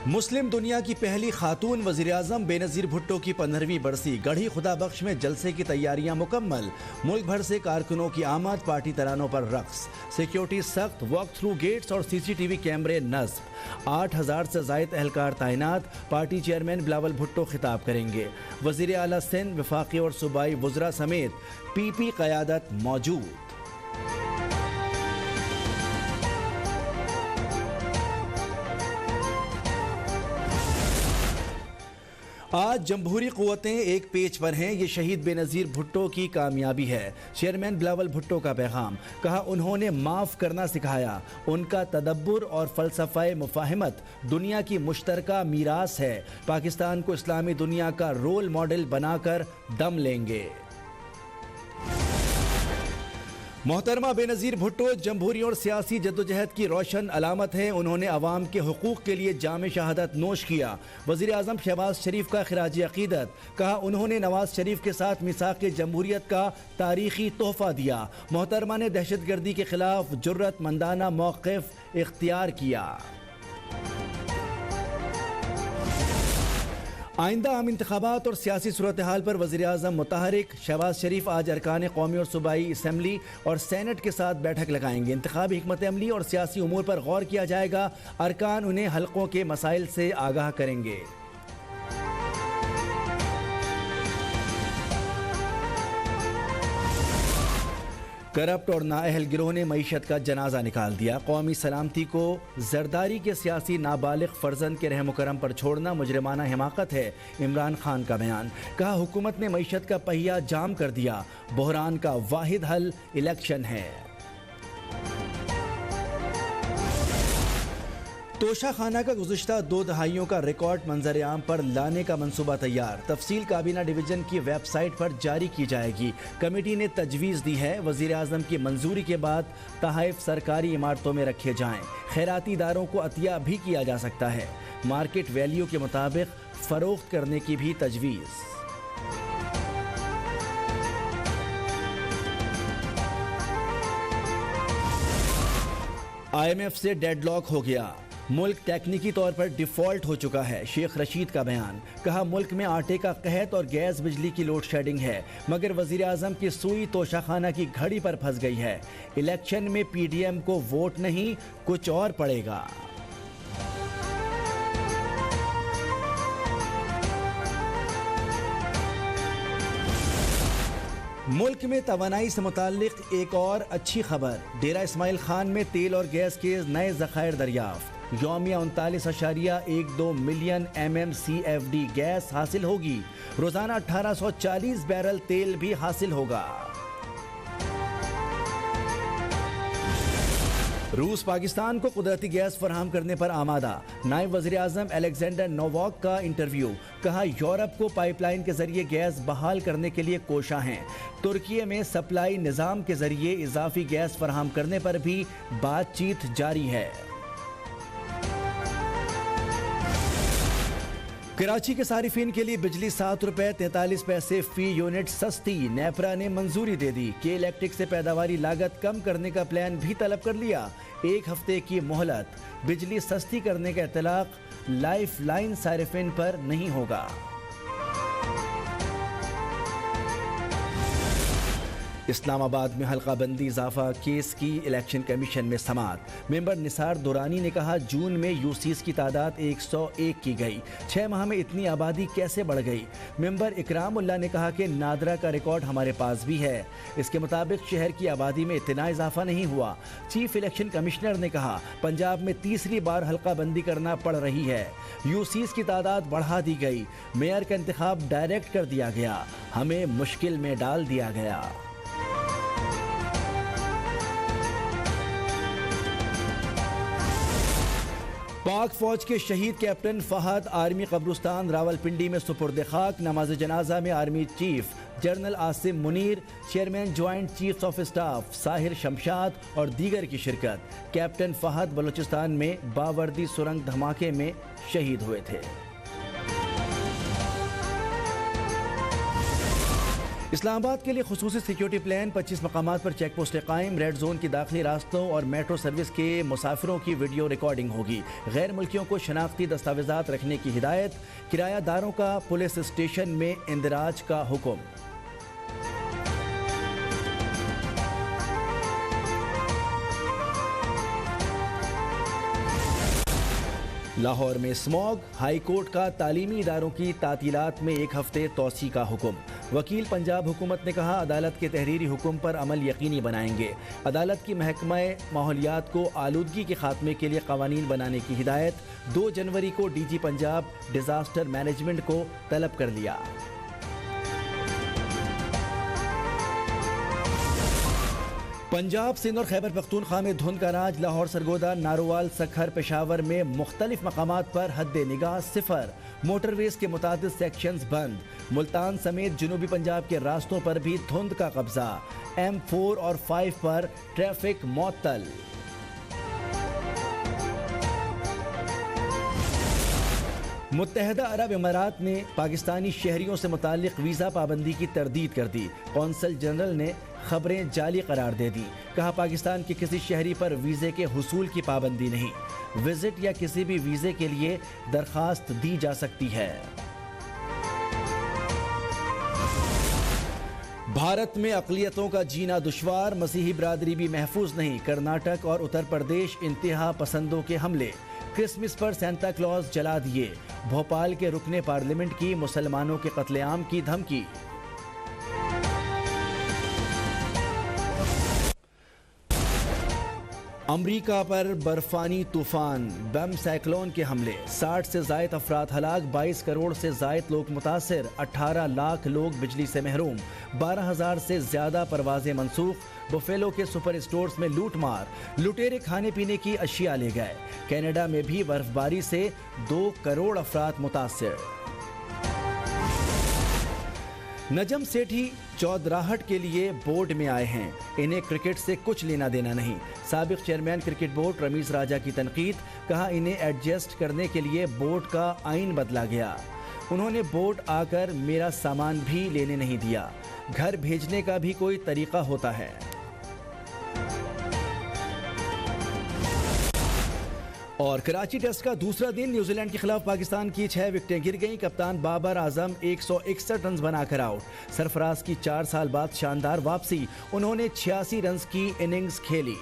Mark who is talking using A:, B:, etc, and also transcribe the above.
A: مسلم دنیا کی پہلی خاتون وزیراعظم بے نظیر بھٹو کی 15ویں برسی گڑھی خدا بخش میں جلسے کی تیاریاں مکمل، ملک بھر سے کارکنوں کی آمد، پارٹی ترانوں پر رقص، سیکیورٹی سخت، واک تھرو گیٹس اور سی سی ٹی وی کیمرے نصب، 8000 سے زائد اہلکار تعینات، پارٹی چیئرمین بلاول بھٹو خطاب کریں گے، وزیر اعلیٰ سندھ، وفاقی اور صوبائی وزراء سمیت پی پی قیادت موجود۔ آج جمہوری قوتیں ایک پیج پر ہیں، یہ شہید بے نظیر بھٹو کی کامیابی ہے۔ چیئرمین بلاول بھٹو کا پیغام، کہا انہوں نے معاف کرنا سکھایا، ان کا تدبر اور فلسفہ مفاہمت دنیا کی مشترکہ میراث ہے، پاکستان کو اسلامی دنیا کا رول ماڈل بنا کر دم لیں گے۔ محترمہ بے نظیر بھٹو جمہوری اور سیاسی جدوجہد کی روشن علامت ہیں، انہوں نے عوام کے حقوق کے لیے جام شہادت نوش کیا۔ وزیر اعظم شہباز شریف کا خراج عقیدت، کہا انہوں نے نواز شریف کے ساتھ میثاق جمہوریت کا تاریخی تحفہ دیا۔ محترمہ نے دہشت گردی کے خلاف جرأت مندانہ موقف اختیار کیا۔ آئندہ عام انتخابات اور سیاسی صورتحال پر وزیر اعظم متحرک، شہباز شریف آج ارکان قومی اور صوبائی اسمبلی اور سینٹ کے ساتھ بیٹھک لگائیں گے۔ انتخابی حکمت عملی اور سیاسی امور پر غور کیا جائے گا، ارکان انہیں حلقوں کے مسائل سے آگاہ کریں گے۔ کرپٹ اور نااہل گروہ نے معیشت کا جنازہ نکال دیا، قومی سلامتی کو زرداری کے سیاسی نابالغ فرزند کے رحم و کرم پر چھوڑنا مجرمانہ حماقت ہے، عمران خان کا بیان، کہا حکومت نے معیشت کا پہیہ جام کر دیا، بحران کا واحد حل الیکشن ہے۔ توشہ خانہ کا گزشتہ 2 دہائیوں کا ریکارڈ منظر عام پر لانے کا منصوبہ تیار، تفصیل کابینہ ڈویژن کی ویب سائٹ پر جاری کی جائے گی۔ کمیٹی نے تجویز دی ہے وزیر اعظم کی منظوری کے بعد تحائف سرکاری عمارتوں میں رکھے جائیں، خیراتی اداروں کو عطیہ بھی کیا جا سکتا ہے، مارکیٹ ویلیو کے مطابق فروخت کرنے کی بھی تجویز۔ آئی ایم ایف سے ڈیڈ لاک ہو گیا، ملک ٹیکنیکی طور پر ڈیفالٹ ہو چکا ہے، شیخ رشید کا بیان، کہا ملک میں آٹے کا قحط اور گیس بجلی کی لوڈ شیڈنگ ہے، مگر وزیر اعظم کی سوئی توشہ خانہ کی گھڑی پر پھنس گئی ہے، الیکشن میں پی ڈی ایم کو ووٹ نہیں کچھ اور پڑے گا۔ ملک میں توانائی سے متعلق ایک اور اچھی خبر، ڈیرہ اسماعیل خان میں تیل اور گیس کے نئے ذخائر دریافت، یومیہ 39.12 ملین MMCFD گیس حاصل ہوگی، روزانہ 1840 بیرل تیل بھی حاصل ہوگا۔ روس پاکستان کو قدرتی گیس فراہم کرنے پر آمادہ، نائب وزیر اعظم الیگزینڈر نوواک کا انٹرویو، کہا یورپ کو پائپ لائن کے ذریعے گیس بحال کرنے کے لیے کوشاں ہیں، ترکی میں سپلائی نظام کے ذریعے اضافی گیس فراہم کرنے پر بھی بات چیت جاری ہے۔ کراچی کے صارفین کے لیے بجلی 7 روپے 43 پیسے فی یونٹ سستی، نیپرا نے منظوری دے دی، کے الیکٹرک سے پیداواری لاگت کم کرنے کا پلان بھی طلب کر لیا، 1 ہفتے کی مہلت، بجلی سستی کرنے کا اطلاق لائف لائن صارفین پر نہیں ہوگا۔ اسلام آباد میں حلقہ بندی اضافہ کیس کی الیکشن کمیشن میں سماعت، ممبر نثار دورانی نے کہا جون میں یو سیز کی تعداد 101 کی گئی، 6 ماہ میں اتنی آبادی کیسے بڑھ گئی؟ ممبر اکرام اللہ نے کہا کہ نادرا کا ریکارڈ ہمارے پاس بھی ہے، اس کے مطابق شہر کی آبادی میں اتنا اضافہ نہیں ہوا۔ چیف الیکشن کمشنر نے کہا پنجاب میں تیسری بار حلقہ بندی کرنا پڑ رہی ہے، یو سیز کی تعداد بڑھا دی گئی، میئر کا انتخاب ڈائریکٹ کر دیا گیا، ہمیں مشکل میں ڈال دیا گیا۔ پاک فوج کے شہید کیپٹن فہد آرمی قبرستان راولپنڈی میں سپرد خاک، نماز جنازہ میں army chief general Asim Munir, chairman joint chiefs of staff Sahir Shamshad اور دیگر کی شرکت۔ کیپٹن فہد بلوچستان میں باوردی سرنگ دھماکے میں شہید ہوئے تھے۔ اسلام آباد کے لیے خصوصی سیکیورٹی پلان، 25 مقامات پر چیک پوسٹیں قائم، ریڈ زون کی داخلی راستوں اور میٹرو سروس کے مسافروں کی ویڈیو ریکارڈنگ ہوگی، غیر ملکیوں کو شناختی دستاویزات رکھنے کی ہدایت، کرایہ داروں کا پولیس اسٹیشن میں اندراج کا حکم۔ لاہور میں اسموگ، ہائی کورٹ کا تعلیمی اداروں کی تعطیلات میں 1 ہفتے توسیع کا حکم۔ وکیل پنجاب حکومت نے کہا عدالت کے تحریری حکم پر عمل یقینی بنائیں گے۔ عدالت کی محکمہ ماحولیات کو آلودگی کے خاتمے کے لیے قوانین بنانے کی ہدایت، 2 جنوری کو D G Punjab disaster management کو طلب کر لیا۔ پنجاب، سندھ اور خیبر پختونخوا میں دھند کا راج، لاہور، سرگودا، نارووال، سکھر، پشاور میں مختلف مقامات پر حد نگاہ 0، موٹر ویز کے متعدد سیکشنز بند، ملتان سمیت جنوبی پنجاب کے راستوں پر بھی دھند کا قبضہ، M4 اور 5 پر ٹریفک معطل۔ متحدہ عرب امارات نے پاکستانی شہریوں سے متعلق ویزا پابندی کی تردید کر دی، قونصل جنرل نے خبریں جعلی قرار دے دی، کہا پاکستان کے کسی شہری پر ویزے کے حصول کی پابندی نہیں، وزٹ یا کسی بھی ویزے کے لیے درخواست دی جا سکتی ہے۔ بھارت میں اقلیتوں کا جینا دشوار، مسیحی برادری بھی محفوظ نہیں، کرناٹک اور اتر پردیش انتہا پسندوں کے حملے، کرسمس پر سینتا کلاز جلا دیے، بھوپال کے رکن پارلیمنٹ کی مسلمانوں کے قتل عام کی دھمکی۔ امریکہ پر برفانی طوفان، بم سائیکلون کے حملے، 60 سے زائد افراد ہلاک، 22 کروڑ سے زائد لوگ متاثر، 18 لاکھ لوگ بجلی سے محروم، 12,000 سے زیادہ پروازیں منسوخ، بفیلو کے سپر اسٹورز میں لوٹ مار، لٹیرے کھانے پینے کی اشیاء لے گئے، کینیڈا میں بھی برف باری سے 2 کروڑ افراد متاثر۔ نجم سیٹھی چودراہٹ کے لیے بورڈ میں آئے ہیں، انہیں کرکٹ سے کچھ لینا دینا نہیں، سابق چیئرمین کرکٹ بورڈ رمیز راجہ کی تنقید، کہا انہیں ایڈجسٹ کرنے کے لیے بورڈ کا آئین بدلا گیا، انہوں نے بورڈ آ کر میرا سامان بھی لینے نہیں دیا، گھر بھیجنے کا بھی کوئی طریقہ ہوتا ہے۔ اور کراچی ٹیسٹ کا دوسرا دن، نیوزی لینڈ کے خلاف پاکستان کی 6 وکٹیں گر گئیں، کپتان بابر اعظم 161 رنز بنا کر آؤٹ، سرفراز کی 4 سال بعد شاندار واپسی، انہوں نے 86 رنز کی اننگز کھیلی۔